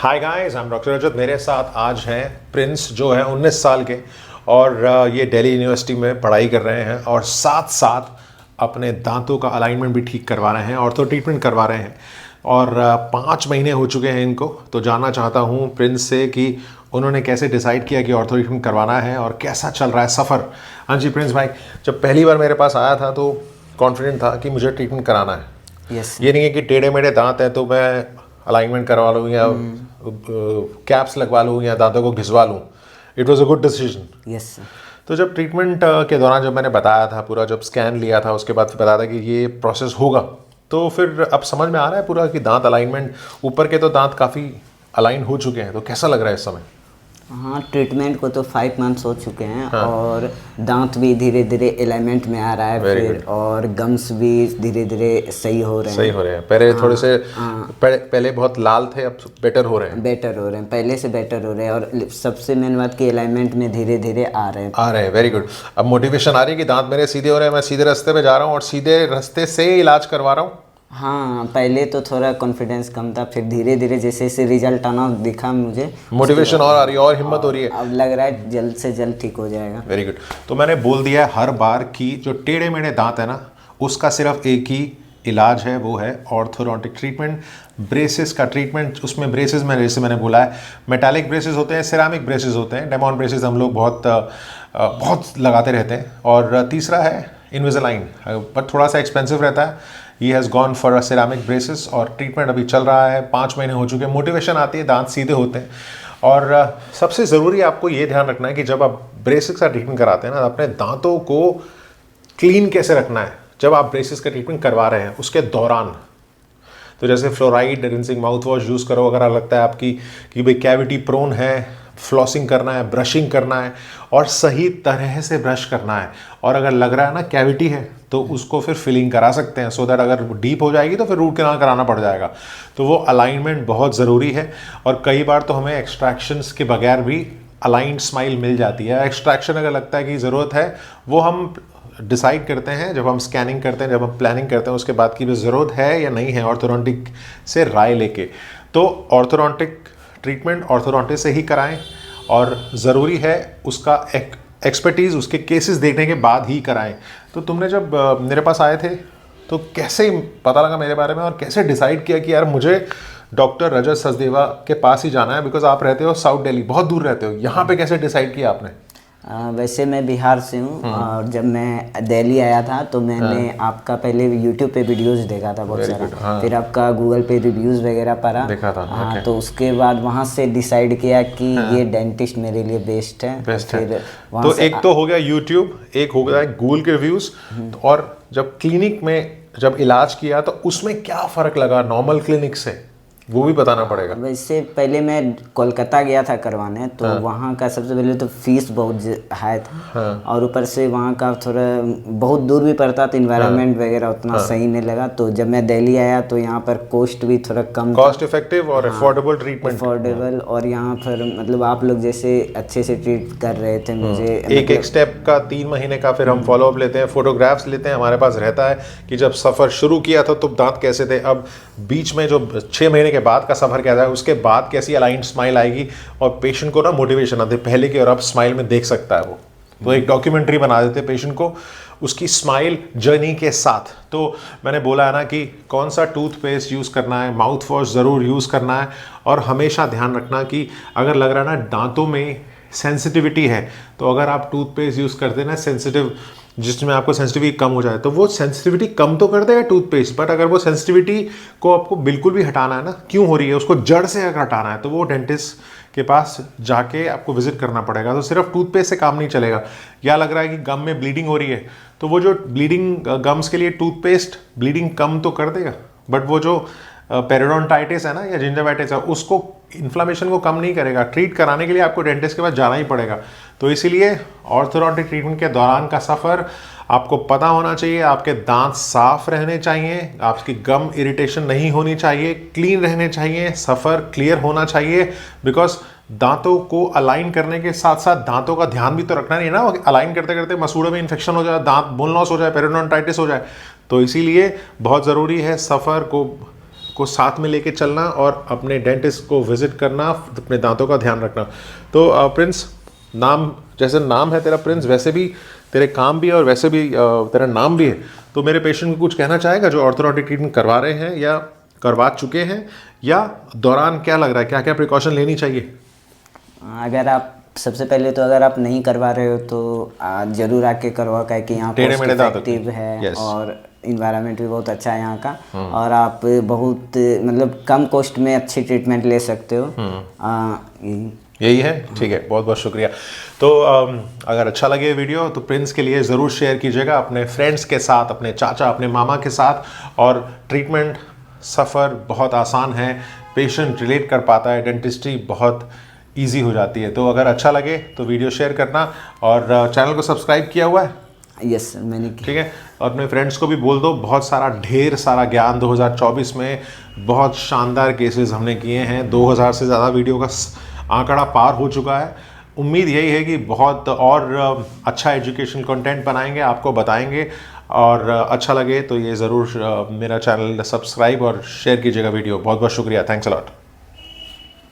Hi guys, I am doctor Rajat. मेरे साथ आज हैं प्रिंस जो है 19 साल के और ये दिल्ली यूनिवर्सिटी में पढ़ाई कर रहे हैं और साथ साथ अपने दांतों का अलाइनमेंट भी ठीक करवा रहे हैं, ऑर्थो ट्रीटमेंट करवा रहे हैं और 5 महीने हो चुके हैं इनको। तो जानना चाहता हूँ प्रिंस से कि उन्होंने कैसे डिसाइड किया कि ऑर्थो ट्रीटमेंट करवाना है और कैसा चल रहा है सफ़र। हाँ जी प्रिंस भाई, जब पहली बार मेरे पास आया था तो कॉन्फिडेंट था कि मुझे ट्रीटमेंट कराना है। ये नहीं है कि टेढ़े मेढ़े दांत हैं तो मैं अलाइनमेंट करवा लूँ या कैप्स लगवा लूँ या दांतों को घिसवा लूँ। It was a good decision. Yes. तो जब ट्रीटमेंट के दौरान जब मैंने बताया था पूरा, जब स्कैन लिया था उसके बाद फिर बताया था कि ये प्रोसेस होगा, तो फिर अब समझ में आ रहा है पूरा कि दांत अलाइनमेंट, ऊपर के तो दांत काफ़ी अलाइन हो चुके हैं, तो कैसा लग रहा है इस समय? हाँ, ट्रीटमेंट को तो 5 मंथ्स हो चुके हैं। हाँ। और दांत भी धीरे धीरे अलाइनमेंट में आ रहा है फिर, और गम्स भी धीरे धीरे सही हो रहे हैं। पहले थोड़े से पहले बहुत लाल थे, अब बेटर हो रहे हैं। पहले से बेटर हो रहे हैं और सबसे मेन बात कि अलाइनमेंट में धीरे धीरे आ रहे हैं। Very good. अब मोटिवेशन आ रही है कि दांत मेरे सीधे हो रहे हैं, मैं सीधे रास्ते पे जा रहा हूँ और सीधे रास्ते से इलाज करवा रहा हूँ। हाँ, पहले तो थोड़ा कॉन्फिडेंस कम था, फिर धीरे धीरे जैसे जैसे रिजल्ट आना दिखा मुझे, मोटिवेशन और आ रही है और हिम्मत हो रही है। अब लग रहा है जल्द से जल्द ठीक हो जाएगा। Very good. तो मैंने बोल दिया है हर बार कि जो टेढ़े मेढ़े दांत है ना, उसका सिर्फ एक ही इलाज है, वो है ऑर्थोडोंटिक ट्रीटमेंट, ब्रेसेस का ट्रीटमेंट। उसमें ब्रेसेस में जैसे मैंने बोला है, मेटालिक ब्रेसेस होते हैं, सिरामिक ब्रेसेस होते हैं, डेमॉन ब्रेसेस हम लोग बहुत लगाते रहते हैं। और तीसरा है इनविसालाइन, पर थोड़ा सा एक्सपेंसिव रहता है। He has gone for a ceramic braces और ट्रीटमेंट अभी चल रहा है, 5 महीने हो चुके हैं। मोटिवेशन आती है, दांत सीधे होते हैं। और सबसे ज़रूरी आपको ये ध्यान रखना है कि जब आप ब्रेसेस का ट्रीटमेंट कराते हैं ना, अपने दांतों को क्लीन कैसे रखना है जब आप ब्रेसेस का ट्रीटमेंट करवा रहे हैं उसके दौरान। तो जैसे fluoride rinsing mouth wash use करो अगर लगता है आपकी कि भाई कैविटी प्रोन है, फ्लॉसिंग करना है, ब्रशिंग करना है और सही तरह से ब्रश करना है। और अगर लग रहा है ना कैविटी है तो उसको फिर फिलिंग करा सकते हैं, सो दैट अगर डीप हो जाएगी तो फिर रूट कैनाल कराना पड़ जाएगा। तो वो अलाइनमेंट बहुत ज़रूरी है और कई बार तो हमें एक्सट्रैक्शंस के बगैर भी अलाइंड स्माइल मिल जाती है। एक्सट्रैक्शन अगर लगता है कि ज़रूरत है, वो हम डिसाइड करते हैं जब हम स्कैनिंग करते हैं, जब हम प्लानिंग करते हैं उसके बाद की भी ज़रूरत है या नहीं है, ऑर्थोडोंटिक से राय लेके। तो ऑर्थोडोंटिक ट्रीटमेंट ऑर्थोडोंटिस्ट से ही कराएं और ज़रूरी है उसका एक्सपर्टीज़, उसके केसेस देखने के बाद ही कराएं। तो तुमने जब मेरे पास आए थे तो कैसे पता लगा मेरे बारे में और कैसे डिसाइड किया कि यार मुझे डॉक्टर रजत सचदेवा के पास ही जाना है? बिकॉज आप रहते हो साउथ दिल्ली, बहुत दूर रहते हो, यहाँ पे कैसे डिसाइड किया आपने? वैसे मैं बिहार से हूँ और जब मैं दिल्ली आया था तो मैंने आपका पहले यूट्यूब पे वीडियोस देखा था बहुत सारा। फिर आपका गूगल पे रिव्यूज़ वगैरह पढ़ा देखा था। हाँ, तो उसके बाद वहाँ से डिसाइड किया कि ये डेंटिस्ट मेरे लिए बेस्ट है। फिर तो एक तो हो गया यूट्यूब, एक हो गया गूगल के रिव्यूज़। और जब क्लिनिक में जब इलाज किया तो उसमें क्या फ़र्क लगा नॉर्मल क्लिनिक से, वो भी बताना पड़ेगा। वैसे पहले मैं कोलकाता गया था करवाने, तो वहाँ का सबसे पहले तो फीस बहुत हाई था। और ऊपर से वहाँ का थोड़ा बहुत दूर भी पड़ता था, इन्वायरमेंट वगैरह उतना सही नहीं लगा। तो जब मैं दिल्ली आया तो यहाँ पर कॉस्ट भी थोड़ा कम, कॉस्ट इफेक्टिव और अफोर्डेबल ट्रीटमेंट, अफोर्डेबल। और यहाँ पर मतलब आप लोग जैसे अच्छे से ट्रीट कर रहे थे मुझे। एक स्टेप का 3 महीने का फिर हम फॉलोअप लेते हैं, फोटोग्राफ्स लेते हैं, हमारे पास रहता है कि जब सफ़र शुरू किया था तो दांत कैसे थे, अब बीच में जो 6 महीने के बाद का सफ़र क्या था, उसके बाद कैसी अलाइंड स्माइल आएगी और पेशेंट को ना मोटिवेशन आती है पहले की और अब स्माइल में देख सकता है वो। तो एक डॉक्यूमेंट्री बना देते हैं पेशेंट को उसकी स्माइल जर्नी के साथ। तो मैंने बोला है ना कि कौन सा टूथपेस्ट यूज़ करना है, माउथ वॉश ज़रूर यूज़ करना है और हमेशा ध्यान रखना कि अगर लग रहा है ना दांतों में सेंसिटिविटी है, तो अगर आप टूथपेस्ट यूज़ करते हैं ना सेंसिटिव, जिसमें आपको सेंसिटिविटी कम हो जाए, तो वो सेंसिटिविटी कम तो कर देगा टूथपेस्ट, बट अगर वो सेंसिटिविटी को आपको बिल्कुल भी हटाना है ना, क्यों हो रही है उसको जड़ से अगर हटाना है, तो वो डेंटिस्ट के पास जाके आपको विजिट करना पड़ेगा। तो सिर्फ टूथपेस्ट से काम नहीं चलेगा। या लग रहा है कि गम में ब्लीडिंग हो रही है, तो वो जो ब्लीडिंग गम्स के लिए टूथपेस्ट ब्लीडिंग कम तो कर देगा, बट वो जो पेरिडोंटाइटिस है ना या जिंजरवाइटिस है, उसको इन्फ्लामेशन को कम नहीं करेगा। ट्रीट कराने के लिए आपको डेंटिस्ट के पास जाना ही पड़ेगा। तो इसीलिए ऑर्थोडोंटिक ट्रीटमेंट के दौरान का सफ़र आपको पता होना चाहिए, आपके दांत साफ रहने चाहिए, आपकी गम इरिटेशन नहीं होनी चाहिए, क्लीन रहने चाहिए, सफ़र क्लियर होना चाहिए। बिकॉज दांतों को अलाइन करने के साथ साथ दांतों का ध्यान भी तो रखना नहीं है ना, अलाइन करते करते मसूड़ों में इन्फेक्शन हो जाए, दांत बोन लॉस हो जाए, पेरिडोंटाइटिस हो जाए। तो इसीलिए बहुत ज़रूरी है सफ़र को को साथ में लेके चलना और अपने डेंटिस्ट को विजिट करना, अपने दांतों का ध्यान रखना। तो प्रिंस, नाम जैसे नाम है तेरा प्रिंस, वैसे भी तेरे काम भी है और वैसे भी तेरा नाम भी है। तो मेरे पेशेंट को कुछ कहना चाहेगा जो ऑर्थोडोंटिक ट्रीटमेंट करवा रहे हैं या करवा चुके हैं, या दौरान क्या लग रहा है, क्या क्या प्रिकॉशन लेनी चाहिए? अगर आप सबसे पहले तो अगर आप नहीं करवा रहे हो तो जरूर आके करवा, क्या कि यहाँ टेढ़े मेढ़े दांत इफेक्टिव है Yes. और इन्वायरमेंट भी बहुत अच्छा है यहाँ का, और आप बहुत मतलब कम कॉस्ट में अच्छी ट्रीटमेंट ले सकते हो। यही है, ठीक है, बहुत बहुत शुक्रिया। तो अगर अच्छा लगे वीडियो तो प्रिंस के लिए ज़रूर शेयर कीजिएगा अपने फ्रेंड्स के साथ, अपने चाचा, अपने मामा के साथ। और ट्रीटमेंट सफ़र बहुत आसान है, पेशेंट रिलेट कर पाता है, डेंटिस्ट्री बहुत इजी हो जाती है। तो अगर अच्छा लगे तो वीडियो शेयर करना, और चैनल को सब्सक्राइब किया हुआ है? यस सर, मैंने किया। ठीक है, और अपने फ्रेंड्स को भी बोल दो, बहुत सारा ढेर सारा ज्ञान 2024 में बहुत शानदार केसेस हमने किए हैं। 2000 से ज़्यादा वीडियो का आंकड़ा पार हो चुका है। उम्मीद यही है कि बहुत और अच्छा एजुकेशन कंटेंट बनाएंगे, आपको बताएंगे। और अच्छा लगे तो ये ज़रूर मेरा चैनल सब्सक्राइब और शेयर कीजिएगा वीडियो। बहुत बहुत शुक्रिया, थैंक्स अ लॉट।